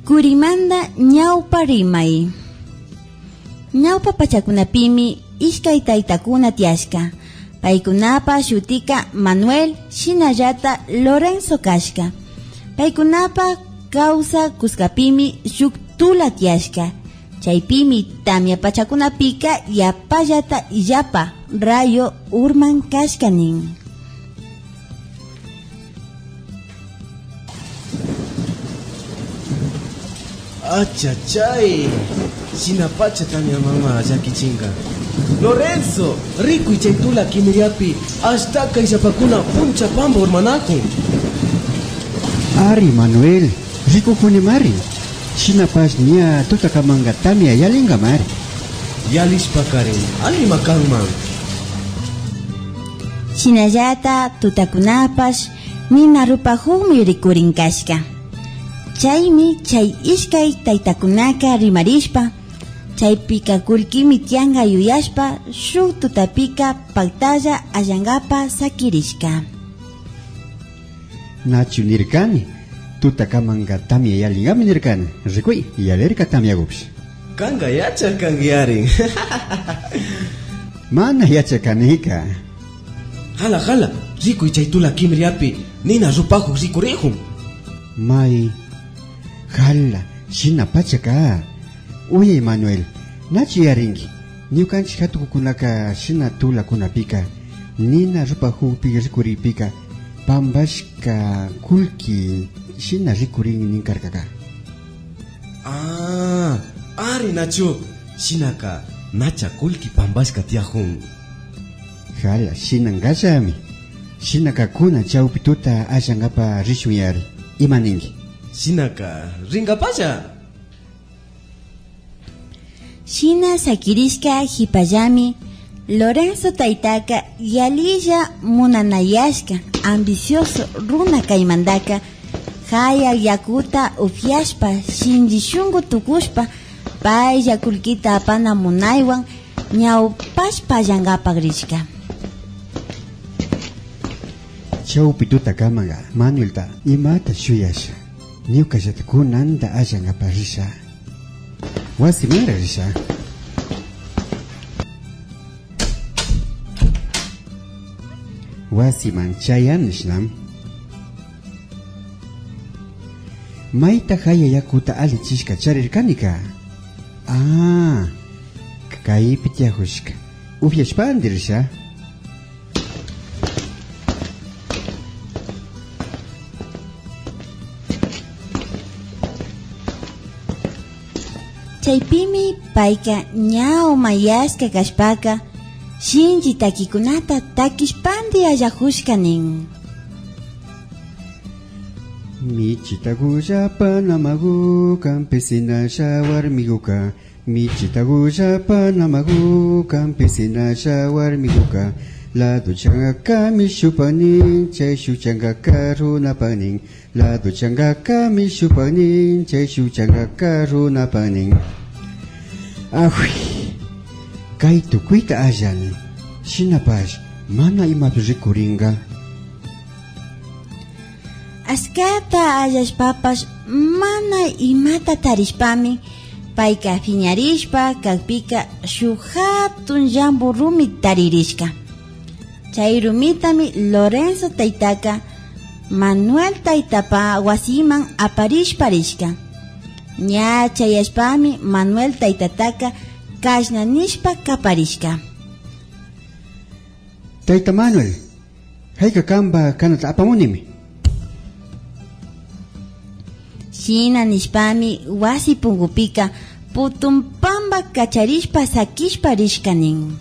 Kurimanda ñawpa rimay. Ñawpa pachakunapimi iskay taytakuna tiyashka. Paykunapa shutika Manuel shinallata Lorenzo kashka. Paykunapa kawsa kuskapimi shuk tula tiyashka. Chaypimi tamya pachakunapika yapallata yapa rayo urman kashka nin. Achachay, sinapacha tamya mama llakichinga. Lorenzo, rico y chaytula kimiriapi, hasta kaisapakuna puncha pamba urmanakun. Ari Manuel, rico mari. Sinapas niya tutakamanga tamya yalinga mari. Yalis pakarin, ali makanman. Shinallata tutakunapas nina rupahumi rikurin kashka. Chaymi chay iskay taytakunaka rimarishpa, chay pikakulkimi tianga yuyashpa, shuk tutapika paktalla allangapa sakirishka. Nachu nirkani, tutakamanga tamya yalingami nirkani. Rikuy, yalerka tamya gups. Kanga yacha kangiarin. Mana yacha kanika. Hala, rico y chaytula kimiriapi, nina rupahu rikurihum. Mai, hala, shinapachaka. Uye Manuel, nachi yaringi. Ñukanchik hatukukunaka shina tula kunapika, nina rupahu rikuripika, pambashka kulki shina rikurin ninkarkaka. Ah, ari nacho, shinaka nacha kulki pambashka tiahun. Hala, shinangashami. Shinaka kuna chaupituta ashangapa rishuyari. Imaningi. Shinaka ringapaya. Shina sakirishka hipayami, Lorenzo taytaka yalilla munanayashka, ambicioso runa kaymandaka, haya yakuta ufyashpa, shinjishungu tukushpa, pay yakulkita apana munaywan, ñawpashpa llangapa grishka. Chaupituta kamanga, Manuelta, imata shuyasha. Ñukashata kunanda ashangapa risha. Wasimara risha. Wasiman chayanishnam. Maita haya yakuta alichishka charirkanika. Ah, kaypi tiahushka. Ufyashpandi risha. Chaypimi payka ñaw mayashka kashpaka, shinji takikunata takishpandi ayahushka nin. Michitagullapa namagu campesina shawarmiguka. Michitagullapa namagu campesina shawarmiguka. La duchangaka mishupanin chay shuchangaka runapanin. La duchangaka mishupanin chay shuchangaka runapanin. Ahui, kay tukuita allani. Shinapash mana imatu rikuringa. Askata allashpapas mana imata tarishpami, payka fiñarishpa kakpika shuk hatun llambu rumi taririshka. Chay rumitami Lorenzo taytaka Manuel taytapa wasiman aparishparishka. Ña chayashpami Manuel taytataka kashnanishpa kaparishka. Tayta Manuel, hayka kamba kanata apamunimi. Shina nishpami wasi pungupika putumpamba kacharishpa sakishpa rishkanin.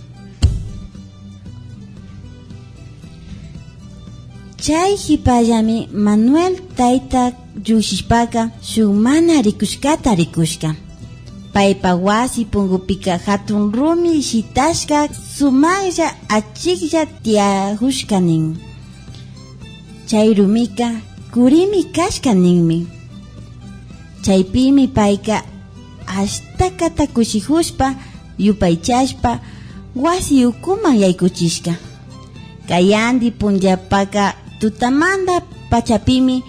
Chay hipayami Manuel tayta llushishpaka shuk mana rikushkata rikushka. Paypa wasi pungupika hatun rumi shitashka sumaqlla achiklla tiyahushka nin. Chay rumika kurimi kashka ninmi. Chaypimi payka astakata kushihushpa yupaychashpa wasi ukuman yaykuchishka. Kayandi punllapaka tutamanda pachapimi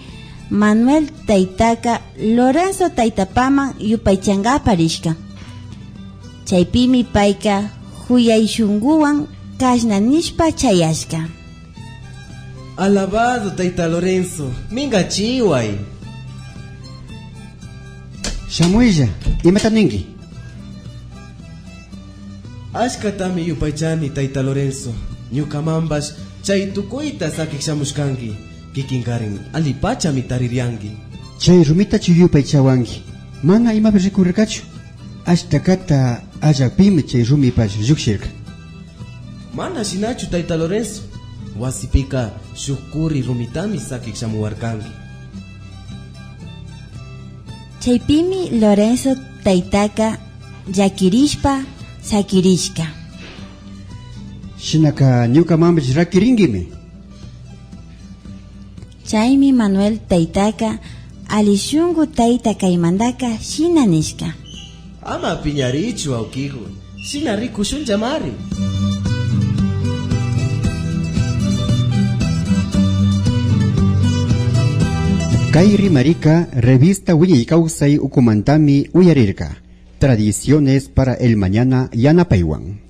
Manuel taytaka Lorenzo taytapaman yupaychangapa rishka. Chaypimi payka huyay shunguwan kashna nishpa chayashka. Alabado tayta Lorenzo, minga chiway. Shamuella, imataninki. Ashkatami yupaychani tayta Lorenzo. Ñukamambash chay tukuyta sakik shamushkanki. Kikinkarin alipachami tariryanki. Chay rumita chuyupaychawanki. Mana imapi rikurkachu. Ashtakata allapimi chay rumipash llukshirka. Mana shinachu tayta Lorenzo. Wasipika shukuri rumitami sakik shamuwarkanki. Chaypimi Lorenzo taytaka llakirishpa sakirishka. Shinaka ñukamambash rakiringimi. Chaymi Manuel taytaka alishungu tayta kaymandaka shina nishka. Ama piñarichu awkiku. Shina rikushun llamari. Kay rimarika revista Willikausay ukumantami uyarirka. Tradiciones para el mañana yanapaywan.